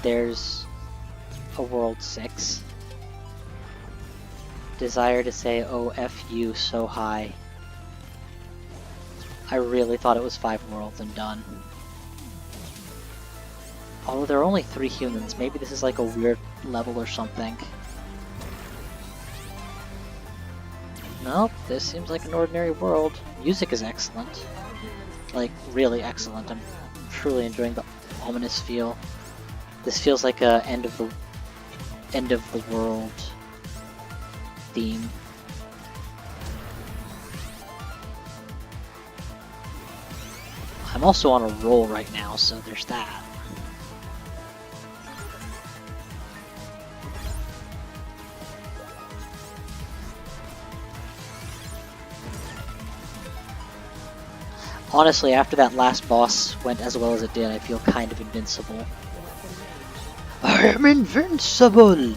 there's a World 6. Desire to say, oh, F you so high. I really thought it was 5 worlds and done. Although there are only 3 humans, maybe this is like a weird level or something. Nope, this seems like an ordinary world. Music is excellent. Like, really excellent. I'm truly enjoying the ominous feel. This feels like a end of the world theme. I'm also on a roll right now, so there's that. Honestly, after that last boss went as well as it did, I feel kind of invincible. I am invincible!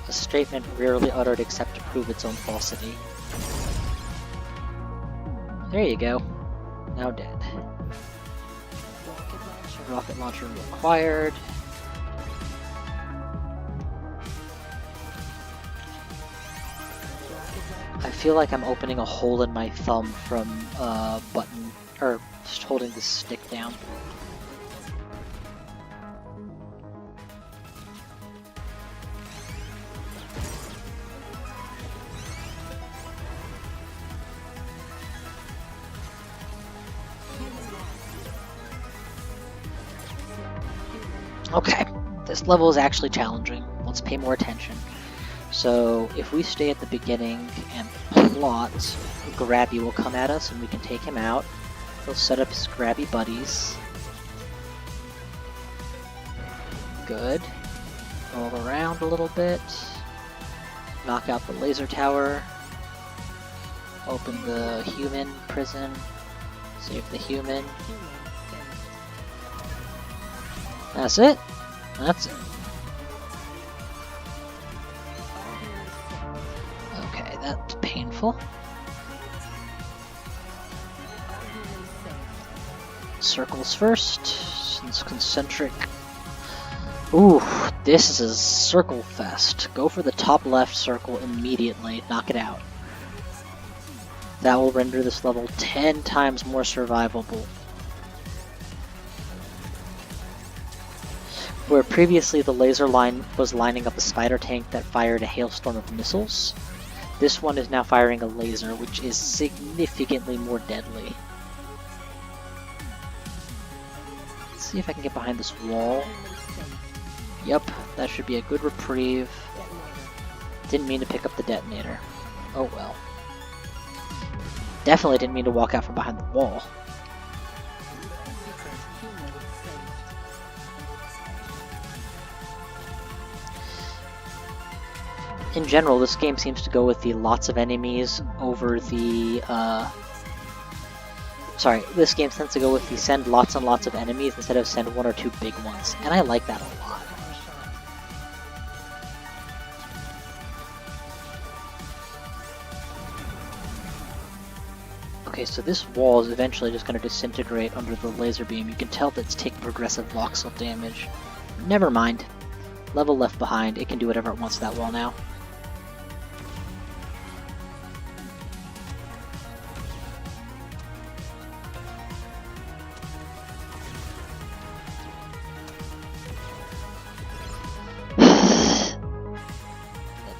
A statement rarely uttered except to prove its own falsity. There you go. Now dead. Rocket launcher required. I feel like I'm opening a hole in my thumb from button, or just holding the stick down. Okay, this level is actually challenging. Let's pay more attention. So if we stay at the beginning and plot, Grabby will come at us and we can take him out. He'll set up his Grabby buddies. Good. Roll around a little bit. Knock out the laser tower. Open the human prison. Save the human. That's it. That's it. Okay, that's painful. Circles first, since concentric. Ooh, this is a circle fest. Go for the top left circle immediately, knock it out. That will render this level 10 times more survivable. Where previously the laser line was lining up a spider tank that fired a hailstorm of missiles, this one is now firing a laser, which is significantly more deadly. Let's see if I can get behind this wall. Yep, that should be a good reprieve. Didn't mean to pick up the detonator. Oh well. Definitely didn't mean to walk out from behind the wall. In general, this game seems to go with the lots of enemies over the, this game tends to go with the send lots and lots of enemies instead of send 1 or 2 big ones, and I like that a lot. Okay, so this wall is eventually just going to disintegrate under the laser beam. You can tell that it's taking progressive voxel damage. Never mind. Level left behind, it can do whatever it wants to that wall now.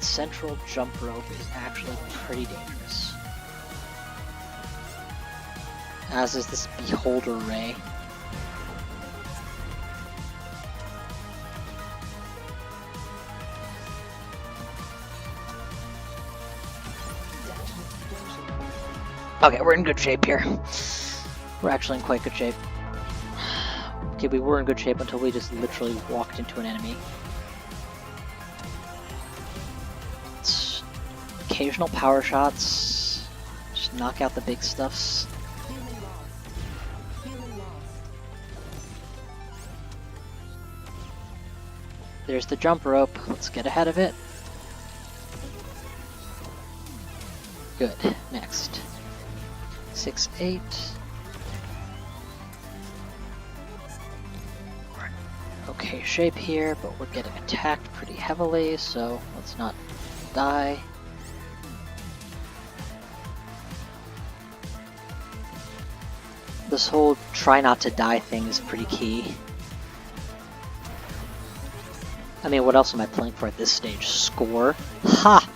Central jump rope is actually pretty dangerous. As is this beholder ray. Okay, we're in good shape here. We're actually in quite good shape. Okay, we were in good shape until we just literally walked into an enemy. Occasional power shots, just knock out the big stuffs. There's the jump rope, let's get ahead of it. Good, next. 6, 8. okay shape here, but we're getting attacked pretty heavily, so let's not die. This whole try not to die thing is pretty key. I mean, what else am I playing for at this stage? Score? Ha!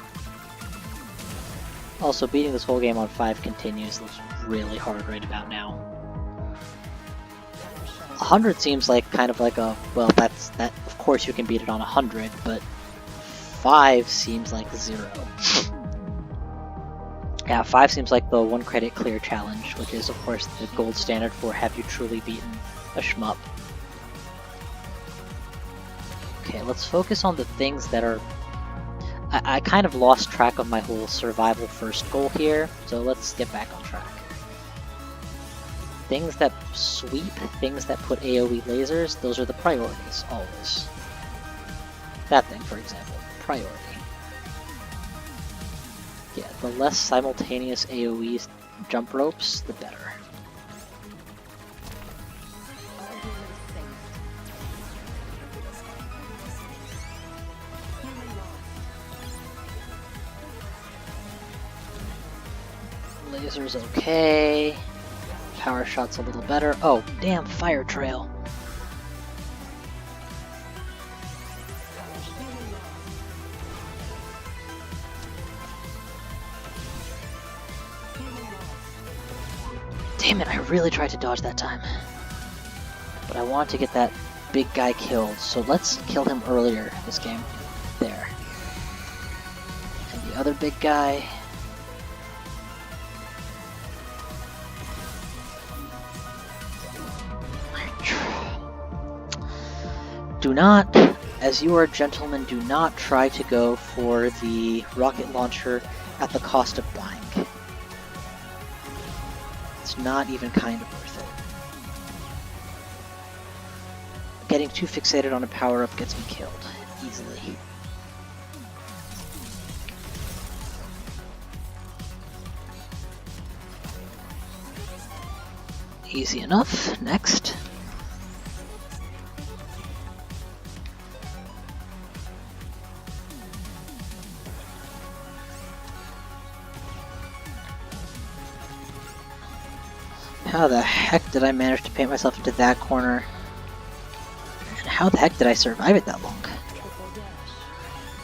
Also, beating this whole game on 5 continues looks really hard right about now. 100 seems like kind of like a, well, that of course you can beat it on 100, but 5 seems like 0. Yeah, 5 seems like the 1 credit clear challenge, which is of course the gold standard for have you truly beaten a shmup. Okay, let's focus on the things that are... I kind of lost track of my whole survival first goal here, so let's get back on track. Things that sweep, things that put AoE lasers, those are the priorities, always. That thing, for example, priority. Yeah, the less simultaneous AoE jump ropes, the better. Laser's okay. Power shot's a little better. Oh, damn, fire trail. Damn it, I really tried to dodge that time. But I want to get that big guy killed, so let's kill him earlier this game. There. And the other big guy... Do not, as you are a gentleman, do not try to go for the rocket launcher at the cost of dying. It's not even kind of worth it. Getting too fixated on a power-up gets me killed, easily. Easy enough. Next. How the heck did I manage to paint myself into that corner? And how the heck did I survive it that long?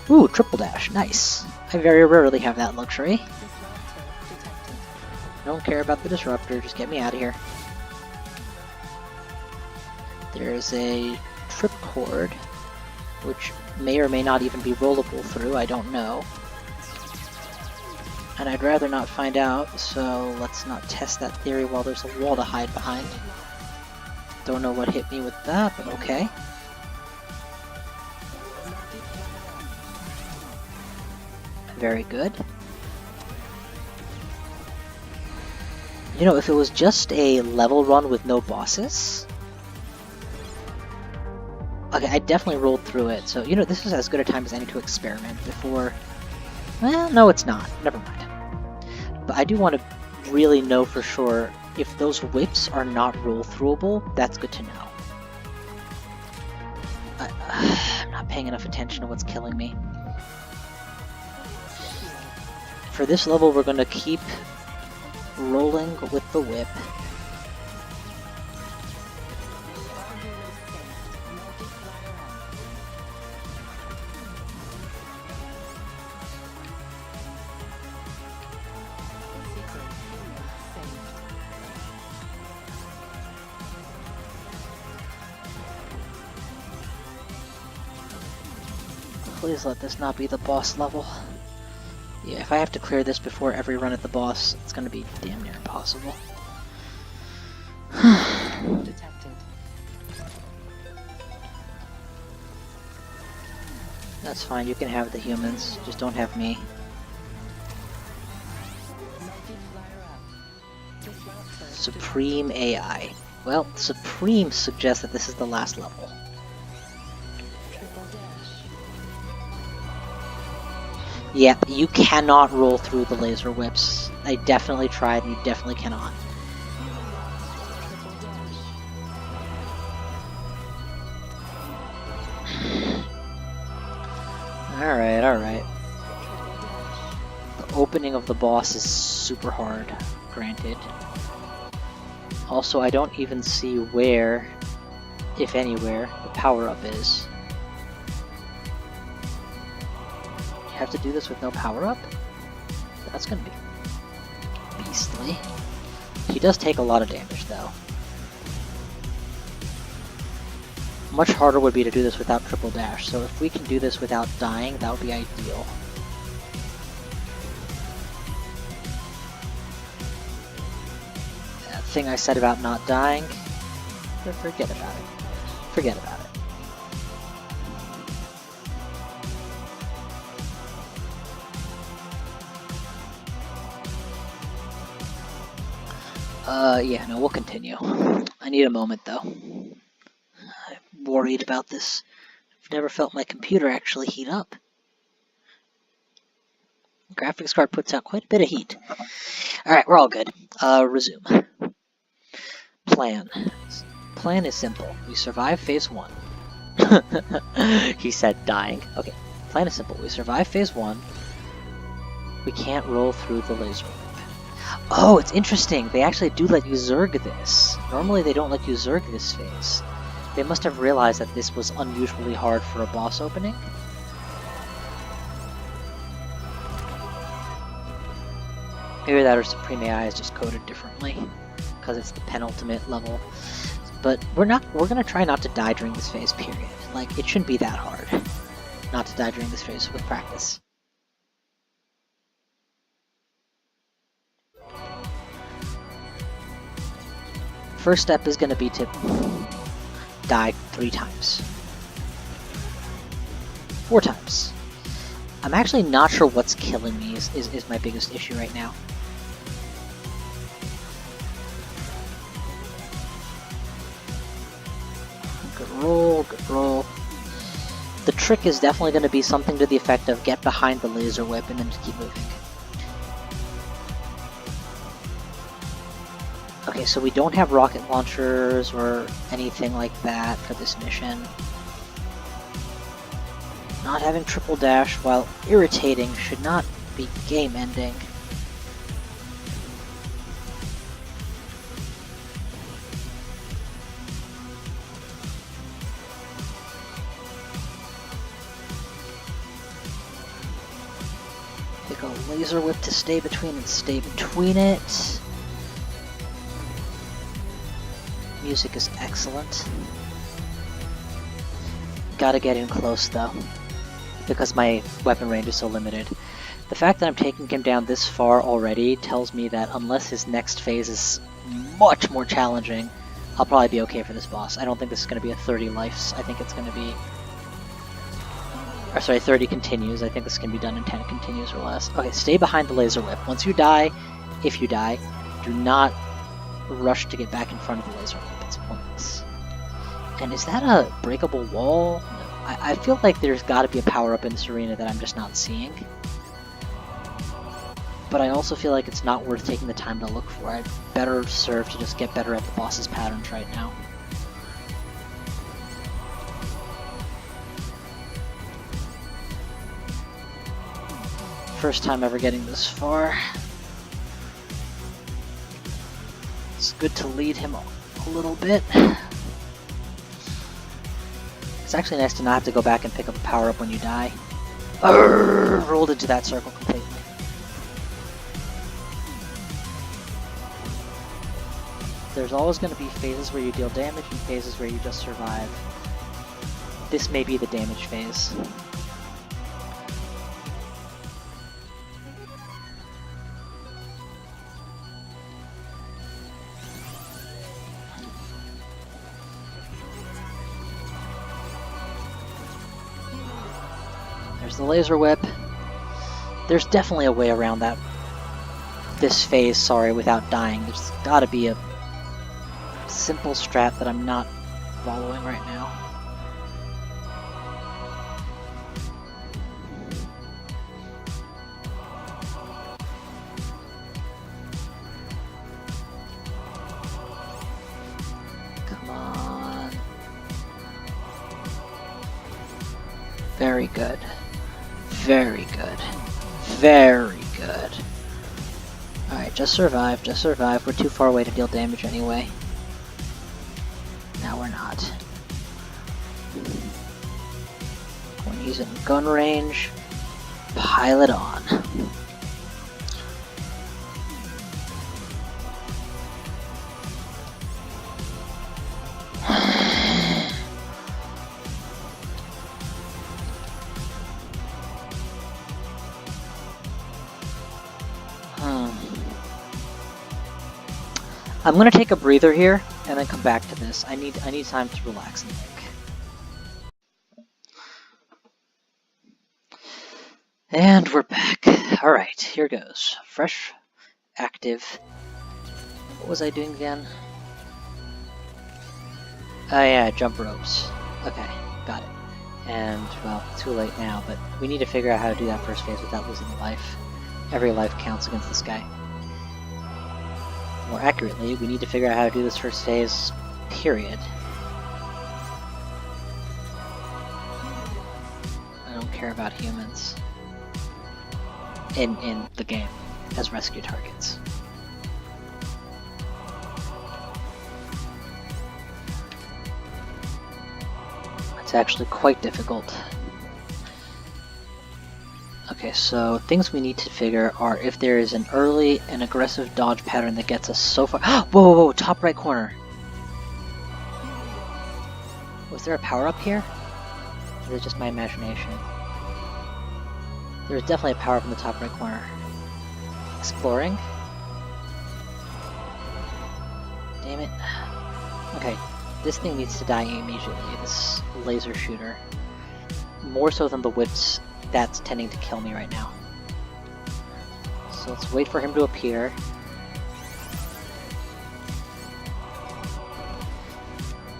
Ooh, triple dash, nice. I very rarely have that luxury. Don't care about the disruptor, just get me out of here. There's a trip cord, which may or may not even be rollable through, I don't know. And I'd rather not find out, so let's not test that theory while there's a wall to hide behind. Don't know what hit me with that, but okay. Very good. You know, if it was just a level run with no bosses... Okay, I definitely rolled through it, so, you know, this is as good a time as any to experiment before... Well, no it's not. Never mind. But I do want to really know for sure if those whips are not roll-throughable. That's good to know. I'm not paying enough attention to what's killing me. For this level, we're going to keep rolling with the whip. Please let this not be the boss level. Yeah, if I have to clear this before every run at the boss, it's gonna be damn near impossible. Detected. That's fine, you can have the humans, just don't have me. Supreme AI. Well, Supreme suggests that this is the last level. Yep, you cannot roll through the laser whips. I definitely tried, and you definitely cannot. Alright, alright. The opening of the boss is super hard, granted. Also, I don't even see where, if anywhere, the power-up is. You have to do this with no power-up? That's gonna be beastly. He does take a lot of damage, though. Much harder would be to do this without triple dash, so if we can do this without dying, that would be ideal. That thing I said about not dying, forget about it. Forget about it. Yeah, no, we'll continue. I need a moment, though. I'm worried about this. I've never felt my computer actually heat up. Graphics card puts out quite a bit of heat. Alright, we're all good. Resume. Plan. Plan is simple. We survive phase 1. He said dying. Okay, plan is simple. We survive phase 1. We can't roll through the laser whip. Oh, it's interesting. They actually do let you Zerg this. Normally they don't let you Zerg this phase. They must have realized that this was unusually hard for a boss opening. Maybe that or Supreme AI is just coded differently, because it's the penultimate level. But we're gonna try not to die during this phase, period. Like, it shouldn't be that hard not to die during this phase with practice. First step is gonna be to die 3 times. 4 times. I'm actually not sure what's killing me is my biggest issue right now. Good roll, good roll. The trick is definitely going to be something to the effect of get behind the laser whip and then just keep moving. Okay, so we don't have rocket launchers or anything like that for this mission. Not having triple dash, while irritating, should not be game ending. Pick a laser whip to stay between and stay between it. Music is excellent. Gotta get in close though, because my weapon range is so limited. The fact that I'm taking him down this far already tells me that unless his next phase is much more challenging, I'll probably be okay for this boss. I don't think this is going to be a 30 lives. I think it's going to be... Or sorry, 30 continues. I think this can be done in 10 continues or less. Okay, stay behind the laser whip. Once you die, if you die, do not rush to get back in front of the laser whip. It's pointless. And is that a breakable wall? No. I feel like there's got to be a power-up in this arena that I'm just not seeing. But I also feel like it's not worth taking the time to look for. I'd better serve to just get better at the boss's patterns right now. First time ever getting this far. It's good to lead him a little bit. It's actually nice to not have to go back and pick up a power-up when you die. Arrgh, rolled into that circle completely. There's always going to be phases where you deal damage and phases where you just survive. This may be the damage phase. There's the laser whip. There's definitely a way around this phase, sorry, without dying. There's gotta be a simple strat that I'm not following right now. Come on. Very good. Very good. Very good. Alright, just survive, just survive. We're too far away to deal damage anyway. Now we're not. When he's in gun range, pile it on. I'm gonna take a breather here and then come back to this. I need time to relax and think. And we're back. Alright, here goes. Fresh, active. What was I doing again? Oh yeah, jump ropes. Okay, got it. And, well, too late now, but we need to figure out how to do that first phase without losing a life. Every life counts against this guy. More accurately, we need to figure out how to do this first phase, period. I don't care about humans in the game as rescue targets. It's actually quite difficult. Okay, so things we need to figure are if there is an early and aggressive dodge pattern that gets us so far. Whoa, whoa, whoa, top right corner. Was there a power up here? Or is it just my imagination? There's definitely a power up in the top right corner. Exploring? Damn it. Okay, this thing needs to die immediately, this laser shooter. More so than the whips that's tending to kill me right now. So let's wait for him to appear.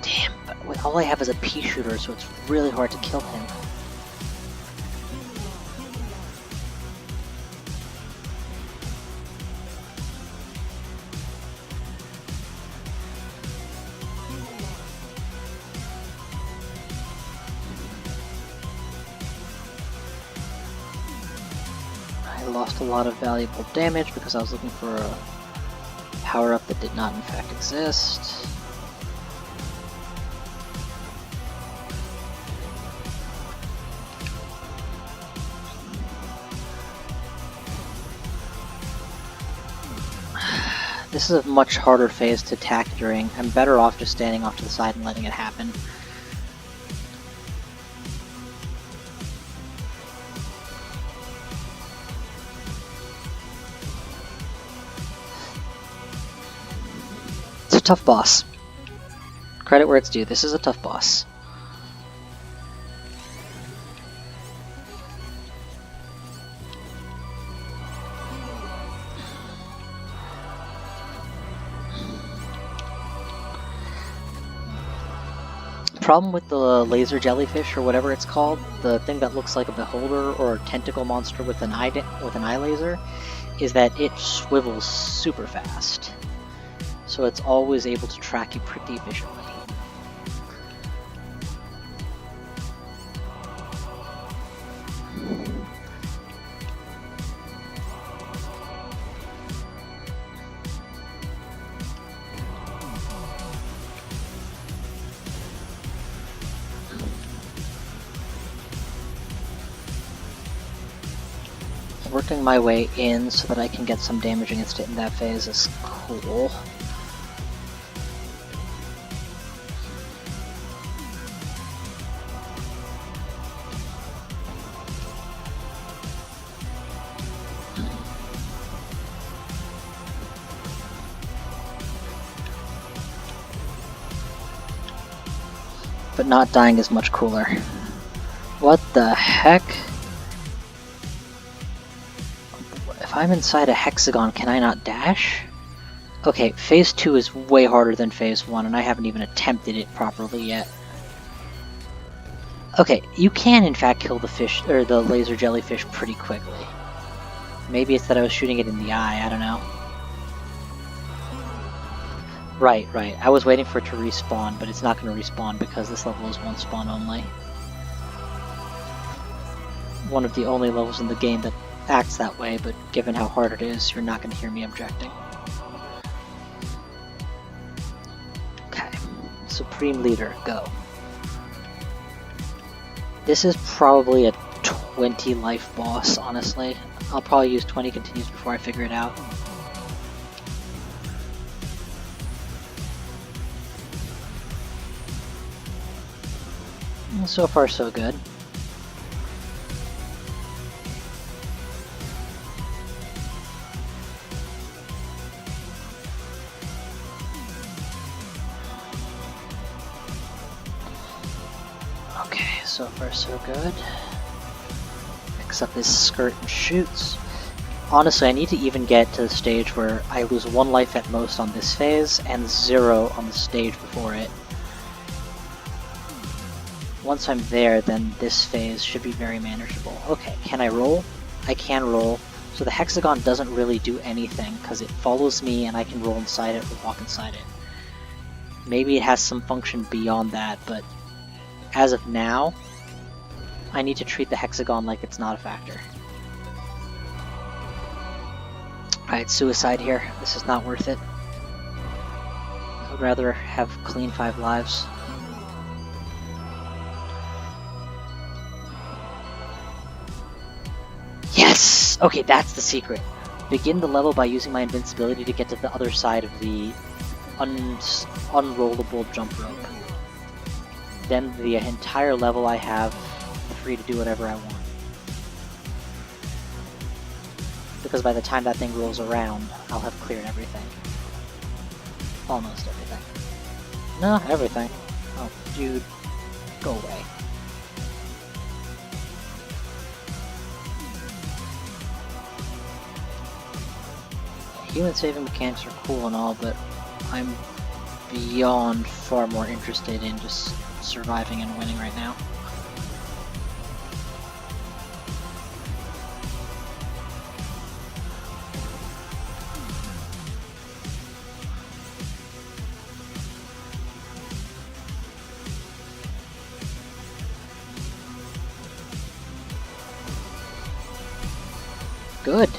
Damn, but all I have is a pea shooter, so it's really hard to kill him. Lost a lot of valuable damage because I was looking for a power-up that did not in fact exist. This is a much harder phase to attack during. I'm better off just standing off to the side and letting it happen. Tough boss. Credit where it's due, this is a tough boss. Problem with the laser jellyfish or whatever it's called, the thing that looks like a beholder or a tentacle monster with an eye laser, is that it swivels super fast. So it's always able to track you pretty efficiently. Working my way in so that I can get some damage against it in that phase is cool. But not dying is much cooler. What the heck? If I'm inside a hexagon, can I not dash? Okay, phase 2 is way harder than phase 1, and I haven't even attempted it properly yet. Okay, you can in fact kill the fish, or the laser jellyfish pretty quickly. Maybe it's that I was shooting it in the eye, I don't know. Right. I was waiting for it to respawn, but it's not going to respawn because this level is one spawn only. one of the only levels in the game that acts that way, but given how hard it is, you're not going to hear me objecting. Okay, Supreme Leader, go. This is probably a 20 life boss, honestly. I'll probably use 20 continues before I figure it out. So far, so good. Okay, so far, so good. Except this skirt and shoots. Honestly, I need to even get to the stage where I lose 1 life at most on this phase and 0 on the stage before it. Once I'm there, then this phase should be very manageable. Okay, can I roll? I can roll. So the hexagon doesn't really do anything because it follows me and I can roll inside it or walk inside it. Maybe it has some function beyond that, but as of now, I need to treat the hexagon like it's not a factor. Alright, suicide here. This is not worth it. I'd rather have clean 5 lives. Yes! Okay, that's the secret. Begin the level by using my invincibility to get to the other side of the unrollable jump rope. Then the entire level I have free to do whatever I want. Because by the time that thing rolls around, I'll have cleared everything. Almost everything. No, everything. Oh, dude. Go away. Human saving mechanics are cool and all, but I'm beyond far more interested in just surviving and winning right now. Good.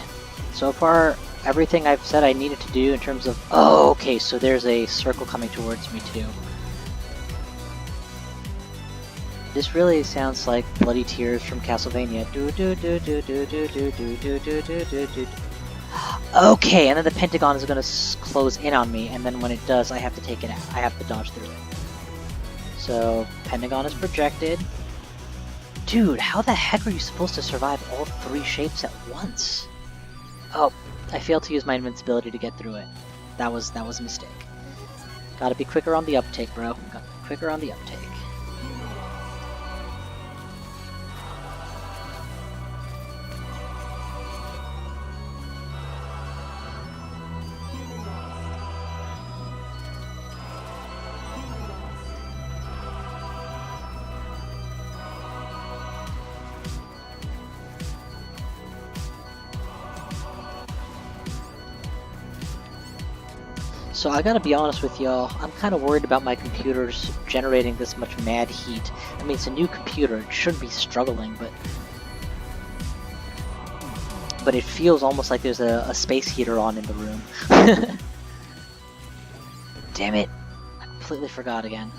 So far, everything I've said I needed to do in terms of... Oh, okay, so there's a circle coming towards me to do. This really sounds like Bloody Tears from Castlevania. Okay, and then the pentagon is going to close in on me, and then when it does, I have to take it out. I have to dodge through it. So, pentagon is projected. Dude, how the heck are you supposed to survive all 3 shapes at once? Oh, I failed to use my invincibility to get through it. That was a mistake. Gotta be quicker on the uptake, bro. Gotta be quicker on the uptake. So I gotta be honest with y'all, I'm kind of worried about my computers generating this much mad heat. I mean, it's a new computer, it should be struggling, but it feels almost like there's a space heater on in the room. Damn it! I completely forgot again.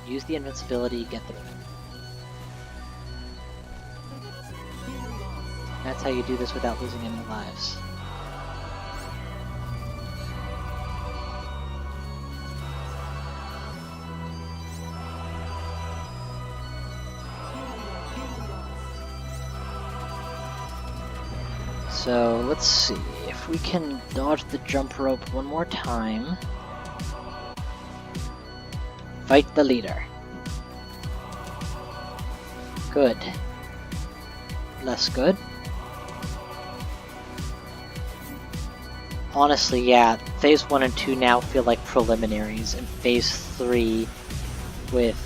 Use the invincibility, get through it. That's how you do this without losing any lives. So let's see if we can dodge the jump rope one more time. Fight the leader. Good. Less good. Honestly, yeah, phase 1 and 2 now feel like preliminaries, and phase 3 with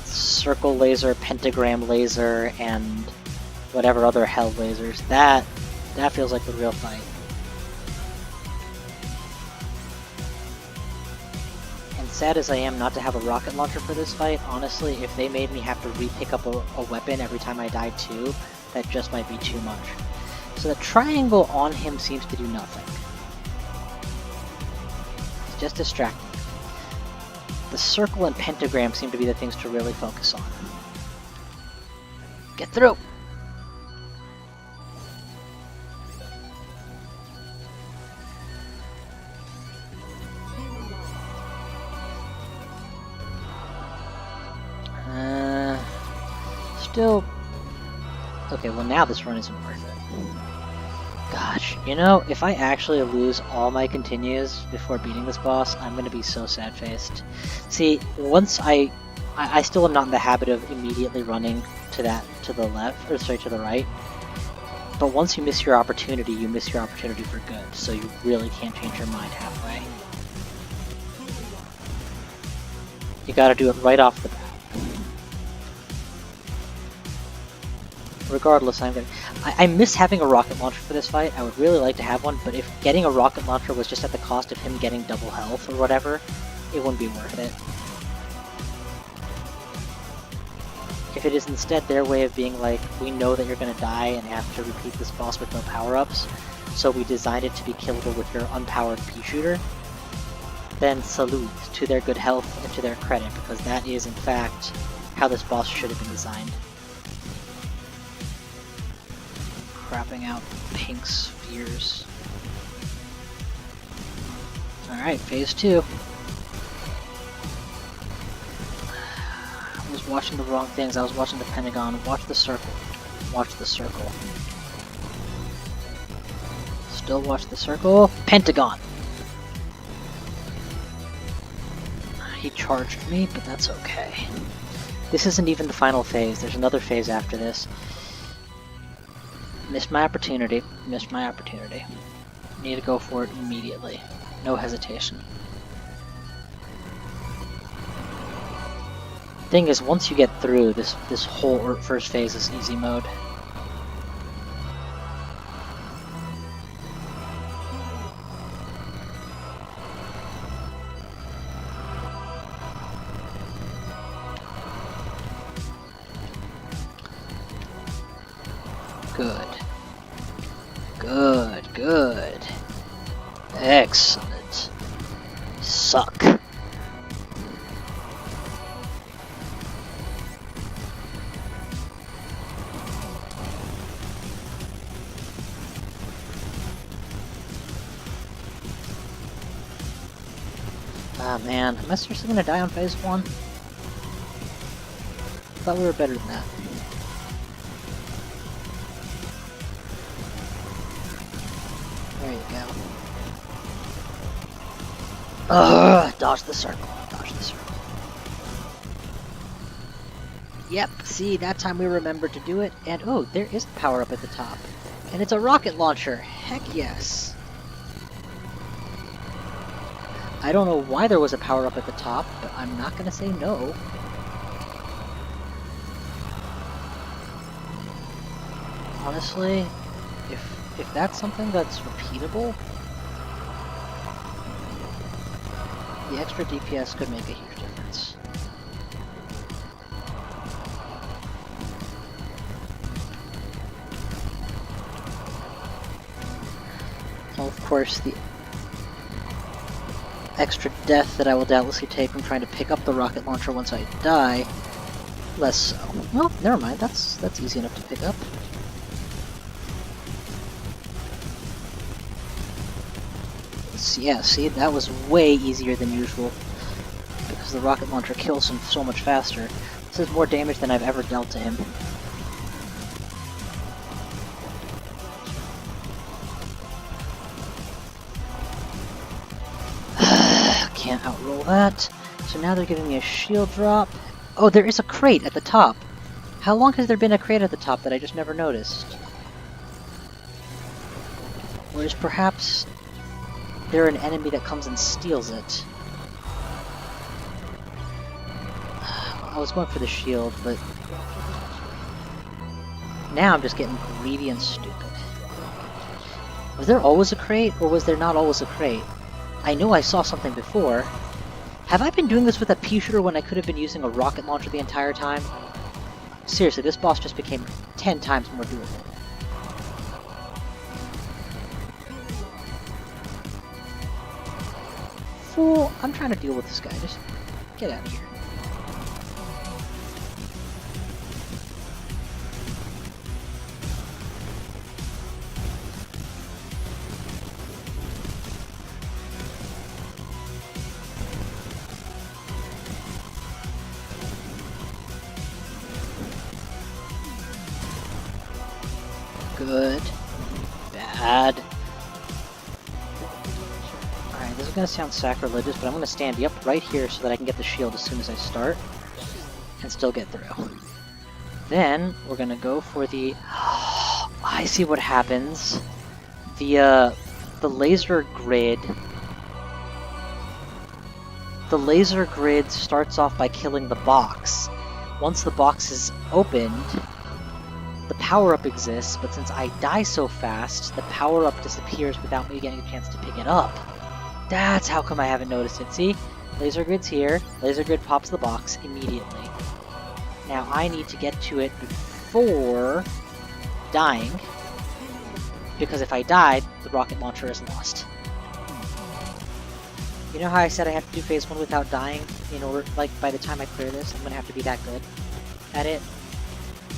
circle laser, pentagram laser, and whatever other hell lasers, that feels like the real fight. And sad as I am not to have a rocket launcher for this fight, honestly, if they made me have to re-pick up a weapon every time I died too, that just might be too much. So the triangle on him seems to do nothing. It's just distracting. The circle and pentagram seem to be the things to really focus on. Get through! Still... Okay, well now this run isn't worth it. Gosh, you know, if I actually lose all my continues before beating this boss, I'm gonna be so sad-faced. See, once I still am not in the habit of immediately running to the left, or sorry, to the right. But once you miss your opportunity, you miss your opportunity for good, so you really can't change your mind halfway. You gotta do it right off the bat. Regardless, I miss having a rocket launcher for this fight. I would really like to have one, but if getting a rocket launcher was just at the cost of him getting double health or whatever, it wouldn't be worth it. If it is instead their way of being like, we know that you're gonna die and have to repeat this boss with no power-ups, so we designed it to be killable with your unpowered pea-shooter, then salute to their good health and to their credit, because that is in fact how this boss should have been designed. Crapping out pink spheres. Alright, phase 2. I was watching the wrong things. I was watching the Pentagon. Watch the circle. Watch the circle. Still watch the circle. Pentagon! He charged me, but that's okay. This isn't even the final phase. There's another phase after this. Missed my opportunity. Missed my opportunity. Need to go for it immediately. No hesitation. Thing is, once you get through, this whole first phase is easy mode. Good. Good, good. Excellent. Suck. Ah man, am I seriously gonna die on phase 1? Thought we were better than that. There you go. Ugh, dodge the circle. Dodge the circle. Yep, see, that time we remembered to do it. And oh, there is a power up at the top. And it's a rocket launcher. Heck yes. I don't know why there was a power up at the top, but I'm not gonna say no. Honestly, if that's something that's repeatable, the extra DPS could make a huge difference. Well, of course, the extra death that I will doubtlessly take from trying to pick up the rocket launcher once I die, less so. Well, never mind, that's easy enough to pick up. Yeah, see, that was way easier than usual, because the rocket launcher kills him so much faster. This is more damage than I've ever dealt to him. Can't outroll that. So now they're giving me a shield drop. Oh, there is a crate at the top. How long has there been a crate at the top that I just never noticed? Or is perhaps there an enemy that comes and steals it? I was going for the shield, but now I'm just getting greedy and stupid. Was there always a crate, or was there not always a crate? I know I saw something before. Have I been doing this with a pea shooter when I could have been using a rocket launcher the entire time? Seriously, this boss just became 10 times more doable. Fool, I'm trying to deal with this guy. Just get out of here. Good. Bad. Alright, this is gonna sound sacrilegious, but I'm gonna stand you up right here so that I can get the shield as soon as I start and still get through. Then we're gonna go for the I see what happens. The laser grid. The laser grid starts off by killing the box. Once the box is opened, the power-up exists, but since I die so fast, the power-up disappears without me getting a chance to pick it up. That's how come I haven't noticed it. See? Laser grid's here. Laser grid pops the box immediately. Now I need to get to it before dying, because if I die, the rocket launcher is lost. You know how I said I have to do phase 1 without dying? In order, like, by the time I clear this, I'm gonna have to be that good at it?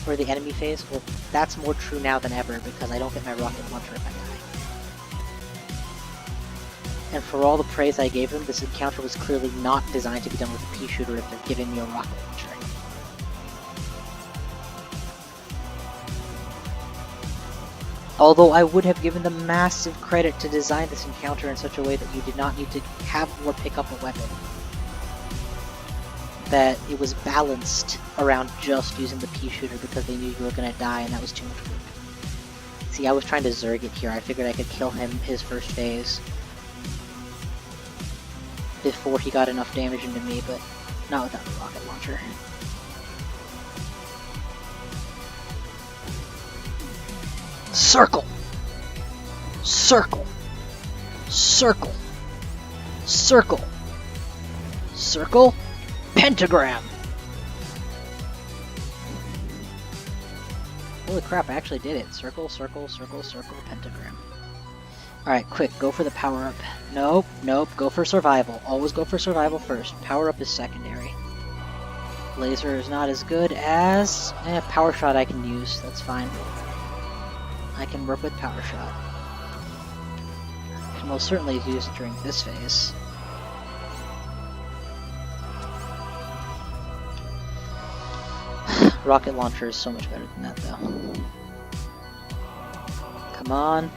For the enemy phase? Well, that's more true now than ever, because I don't get my rocket launcher if I die. And for all the praise I gave them, this encounter was clearly not designed to be done with a pea shooter if they're giving me a rocket launcher. Although I would have given them massive credit to design this encounter in such a way that you did not need to have or pick up a weapon. That it was balanced around just using the pea shooter because they knew you were going to die and that was too much work. See, I was trying to Zerg it here. I figured I could kill him his first phase before he got enough damage into me, but not without the rocket launcher. Circle! Circle! Circle! Circle! Circle! Pentagram! Holy crap, I actually did it. Circle, circle, circle, circle, pentagram. Alright, quick, go for the power-up. Nope, nope, go for survival. Always go for survival first. Power-up is secondary. Laser is not as good as... power shot I can use, that's fine. I can work with power shot. Can most certainly use it during this phase. Rocket launcher is so much better than that, though. Come on.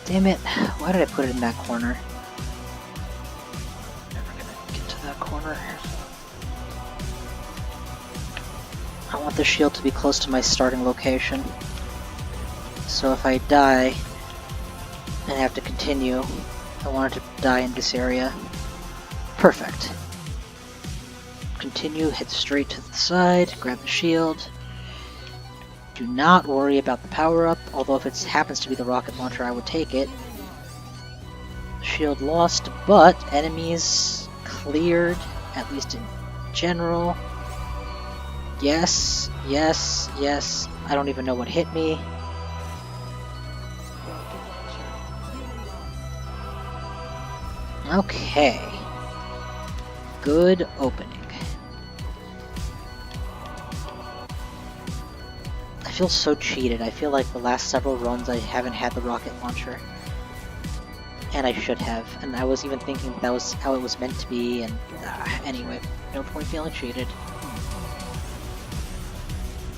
Damn it, why did I put it in that corner? Never gonna get to that corner. I want the shield to be close to my starting location. So if I die and have to continue, I want it to die in this area. Perfect. Continue, head straight to the side, grab the shield. Do not worry about the power-up, although if it happens to be the rocket launcher, I would take it. Shield lost, but enemies cleared, at least in general. Yes, yes, yes. I don't even know what hit me. Okay. Good opening. I feel so cheated. I feel like the last several runs I haven't had the rocket launcher. And I should have. And I was even thinking that was how it was meant to be, and anyway, no point feeling cheated.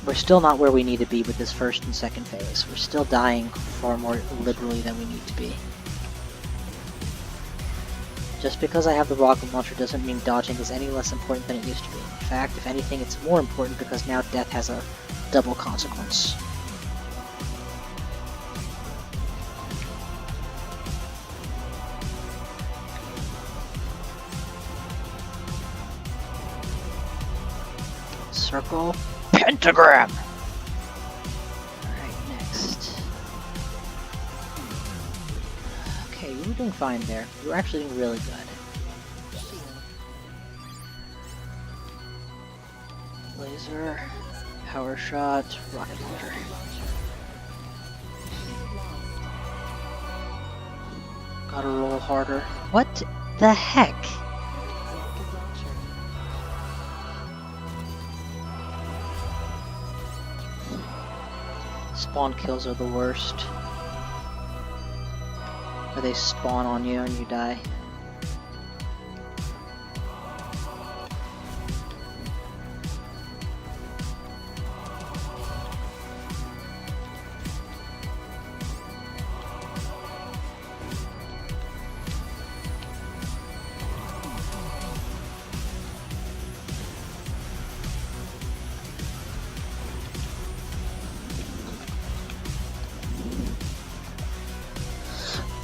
We're still not where we need to be with this first and second phase. We're still dying far more liberally than we need to be. Just because I have the rocket launcher doesn't mean dodging is any less important than it used to be. In fact, if anything, it's more important because now death has a double consequence. Circle, pentagram! Alright, next. Okay, you were doing fine there. You were actually doing really good. Laser, power shot, rocket launcher. Gotta roll harder. What the heck? Spawn kills are the worst. Where they spawn on you and you die.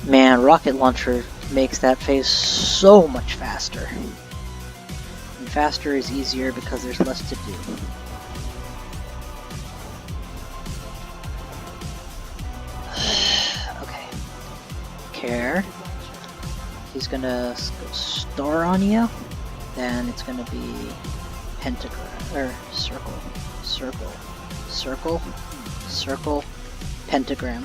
Man, rocket launcher makes that phase so much faster. And faster is easier because there's less to do. Okay. Care. He's gonna go star on you. Then it's gonna be pentagram, or circle, circle, circle, circle, pentagram.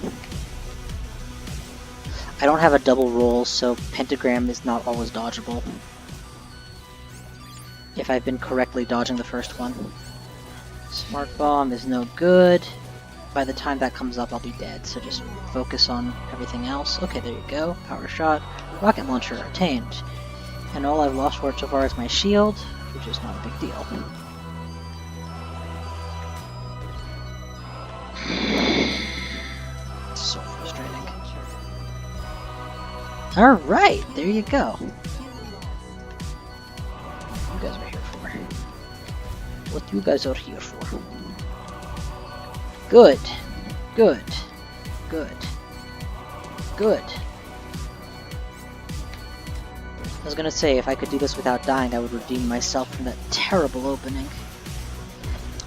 I don't have a double roll, so pentagram is not always dodgeable. If I've been correctly dodging the first one. Smart bomb is no good. By the time that comes up, I'll be dead, so just focus on everything else. Okay, there you go. Power shot. Rocket launcher attained. And all I've lost for it so far is my shield, which is not a big deal. It's so frustrating. Alright, there you go. What you guys are here for. What you guys are here for. Good. Good. Good. Good. I was gonna say, if I could do this without dying, I would redeem myself from that terrible opening.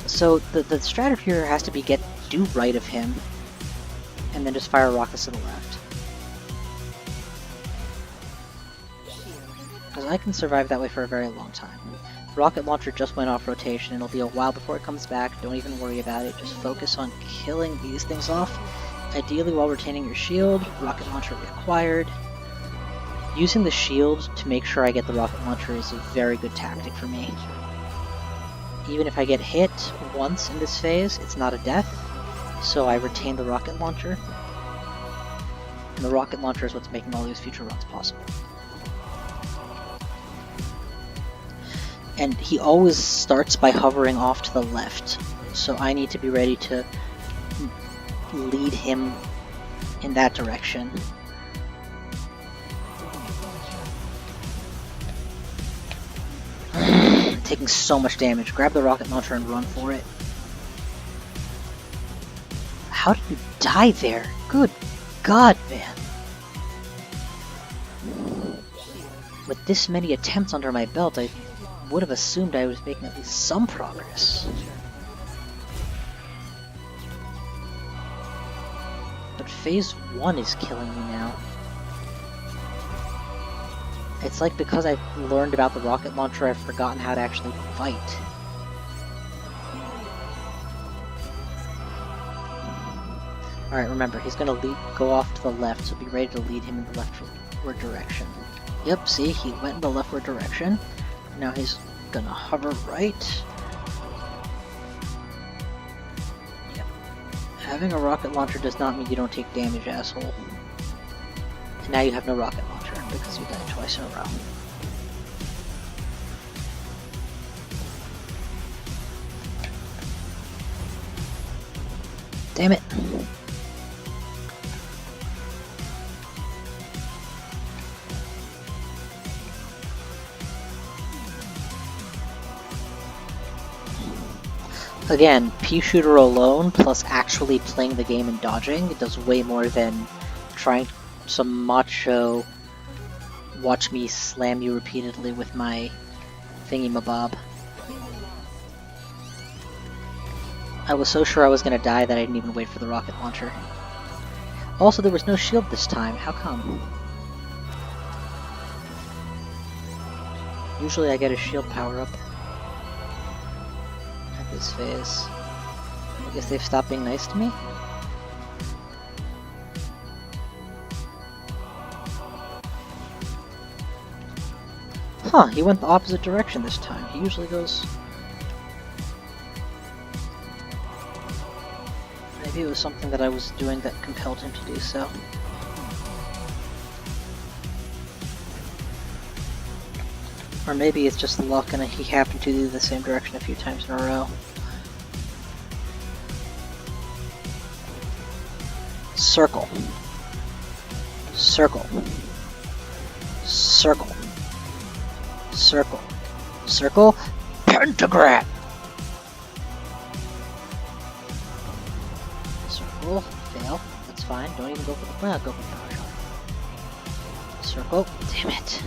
So, the strat here has to be do right of him, and then just fire rockets to the left. Because I can survive that way for a very long time. The rocket launcher just went off rotation, it'll be a while before it comes back, don't even worry about it, just focus on killing these things off, ideally while retaining your shield, rocket launcher required. Using the shield to make sure I get the rocket launcher is a very good tactic for me. Even if I get hit once in this phase, it's not a death, so I retain the rocket launcher. And the rocket launcher is what's making all these future runs possible. And he always starts by hovering off to the left, so I need to be ready to lead him in that direction. Taking so much damage. Grab the rocket launcher and run for it. How did you die there? Good God, man. With this many attempts under my belt, I would have assumed I was making at least some progress. But phase 1 is killing me now. It's like because I've learned about the rocket launcher, I've forgotten how to actually fight. Alright, remember, he's gonna go off to the left, so be ready to lead him in the leftward direction. Yep, see, he went in the leftward direction. Now he's gonna hover right. Yep. Having a rocket launcher does not mean you don't take damage, asshole. And now you have no rocket launcher, because you died twice in a row. Damn it! Again, pea shooter alone, plus actually playing the game and dodging, it does way more than trying some macho watch me slam you repeatedly with my thingy-mabob. I was so sure I was gonna die that I didn't even wait for the rocket launcher. Also, there was no shield this time. How come? Usually I get a shield power-up at this phase. I guess they've stopped being nice to me? Huh, he went the opposite direction this time. He usually goes... Maybe it was something that I was doing that compelled him to do so. Or maybe it's just luck and he happened to do the same direction a few times in a row. Circle. Circle. Circle. Circle. Circle. Pentagram! Circle. Fail. That's fine. Don't even go for the... Well, go for the power shot. Circle. Damn it.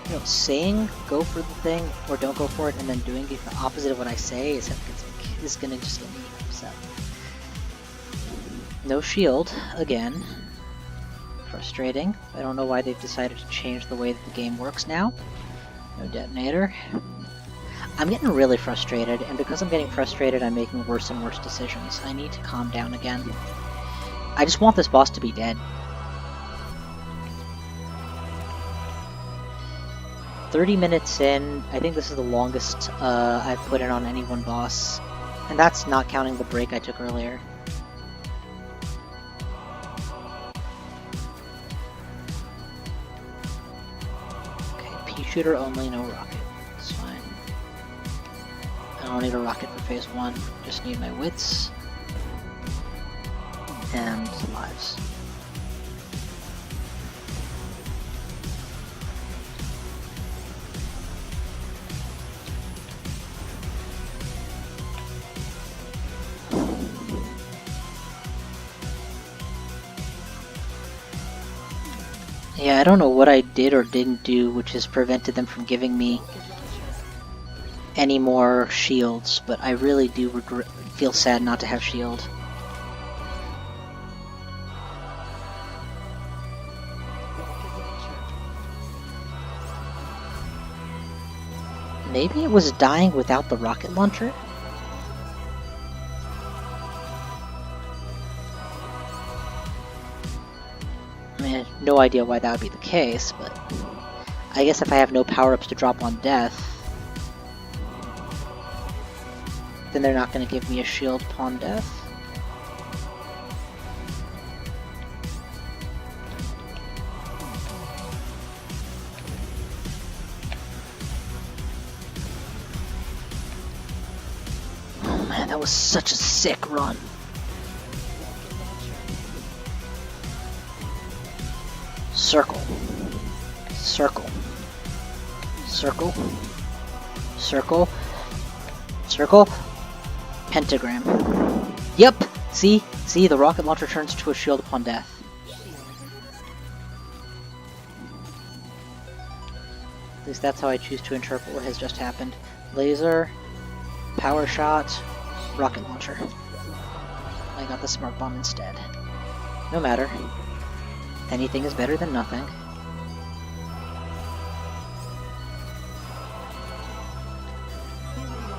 You know, saying go for the thing or don't go for it and then doing it the opposite of what I say is gonna just get me upset. No shield, again. Frustrating. I don't know why they've decided to change the way that the game works now. No detonator. I'm getting really frustrated, and because I'm getting frustrated, I'm making worse and worse decisions. I need to calm down again. I just want this boss to be dead. 30 minutes in, I think this is the longest I've put in on any one boss. And that's not counting the break I took earlier. Shooter only, no rocket. It's fine. I don't need a rocket for phase 1, just need my wits and lives. Yeah, I don't know what I did or didn't do, which has prevented them from giving me any more shields, but I really do feel sad not to have shield. Maybe it was dying without the rocket launcher? No idea why that would be the case, but I guess if I have no power-ups to drop on death, then they're not going to give me a shield upon death. Oh man, that was such a sick run. Circle. Circle. Circle. Circle. Circle. Pentagram. Yep! See? See, the rocket launcher turns to a shield upon death. At least that's how I choose to interpret what has just happened. Laser, power shot, rocket launcher. I got the smart bomb instead. No matter. Anything is better than nothing.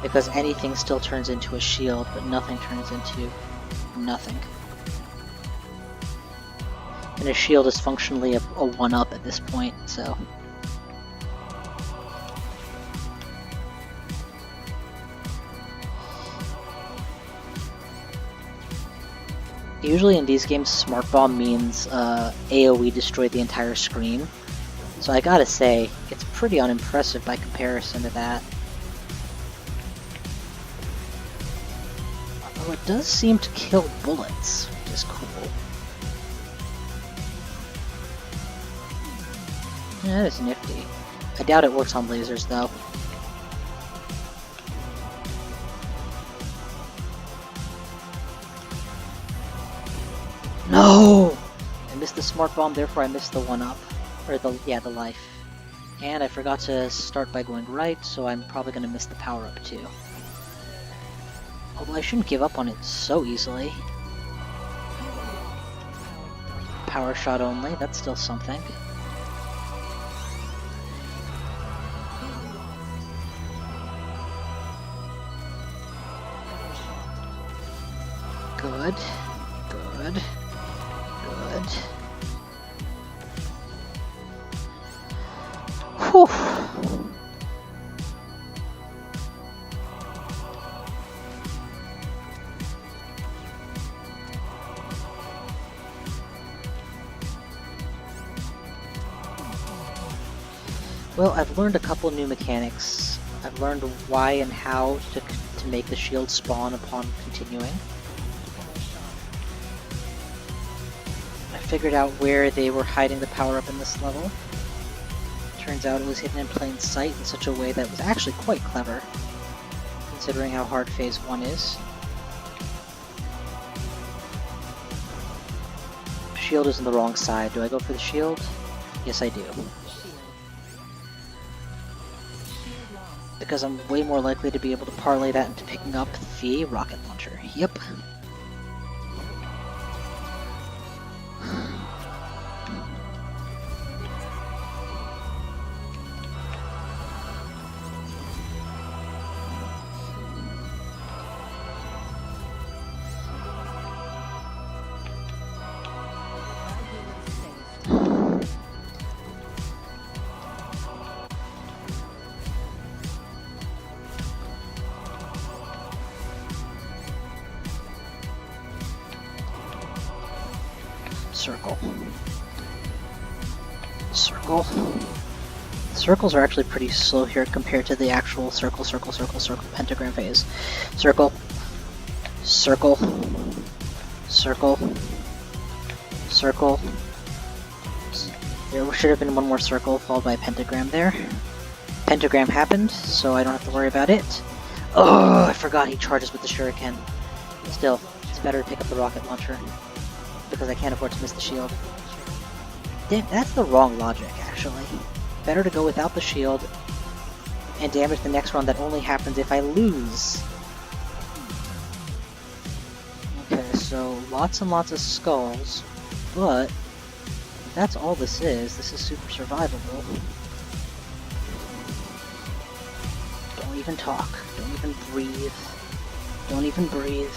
Because anything still turns into a shield, but nothing turns into nothing. And a shield is functionally a 1-up at this point, so... Usually in these games, Smart Bomb means AoE destroy the entire screen. So I gotta say, it's pretty unimpressive by comparison to that. Although it does seem to kill bullets, which is cool. Yeah, that is nifty. I doubt it works on lasers though. No! I missed the smart bomb, therefore I missed the 1-up. Or the life. And I forgot to start by going right, so I'm probably going to miss the power-up too. Although I shouldn't give up on it so easily. Power shot only, that's still something. Good. Good. Good. Whew. Well, I've learned a couple new mechanics. I've learned why and how to make the shield spawn upon continuing. I figured out where they were hiding the power-up in this level. Turns out it was hidden in plain sight in such a way that was actually quite clever, considering how hard Phase 1 is. Shield is on the wrong side. Do I go for the shield? Yes, I do. Because I'm way more likely to be able to parlay that into picking up the rocket launcher. Yep. Circle. Circle. Circles are actually pretty slow here compared to the actual circle, circle, circle, circle pentagram phase. Circle. Circle. Circle. Circle. There should have been one more circle followed by a pentagram there. Pentagram happened, so I don't have to worry about it. Oh, I forgot he charges with the shuriken. Still, it's better to pick up the rocket launcher, because I can't afford to miss the shield. Damn, that's the wrong logic, actually. Better to go without the shield and damage the next run that only happens if I lose. Okay, so lots and lots of skulls, but that's all this is. This is super survivable. Don't even talk. Don't even breathe. Don't even breathe.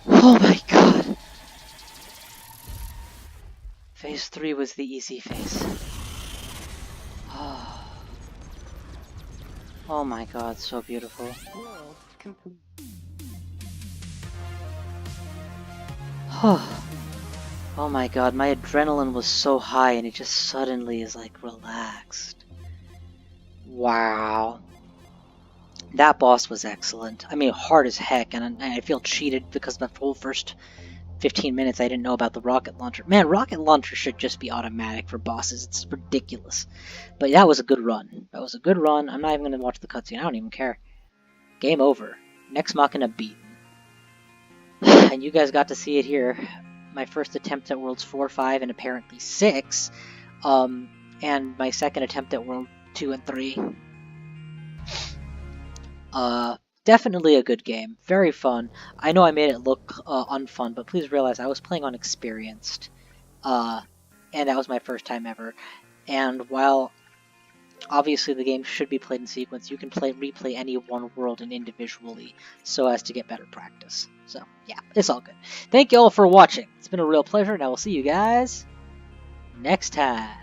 Oh my god! Phase 3 was the easy phase. Oh my god, so beautiful. Oh my god, my adrenaline was so high and it just suddenly is like relaxed. Wow. That boss was excellent. I mean, hard as heck, and I feel cheated because the whole first 15 minutes I didn't know about the rocket launcher. Man, rocket launcher should just be automatic for bosses. It's ridiculous. But that was a good run. That was a good run. I'm not even going to watch the cutscene. I don't even care. Game over. Nex Machina beaten. And you guys got to see it here. My first attempt at Worlds 4, 5, and apparently 6. And my second attempt at World 2 and 3. Definitely a good game. Very fun. I know I made it look unfun, but please realize I was playing on Experienced. And that was my first time ever. And while obviously the game should be played in sequence, you can replay any one world individually so as to get better practice. So, yeah, it's all good. Thank you all for watching. It's been a real pleasure, and I will see you guys next time.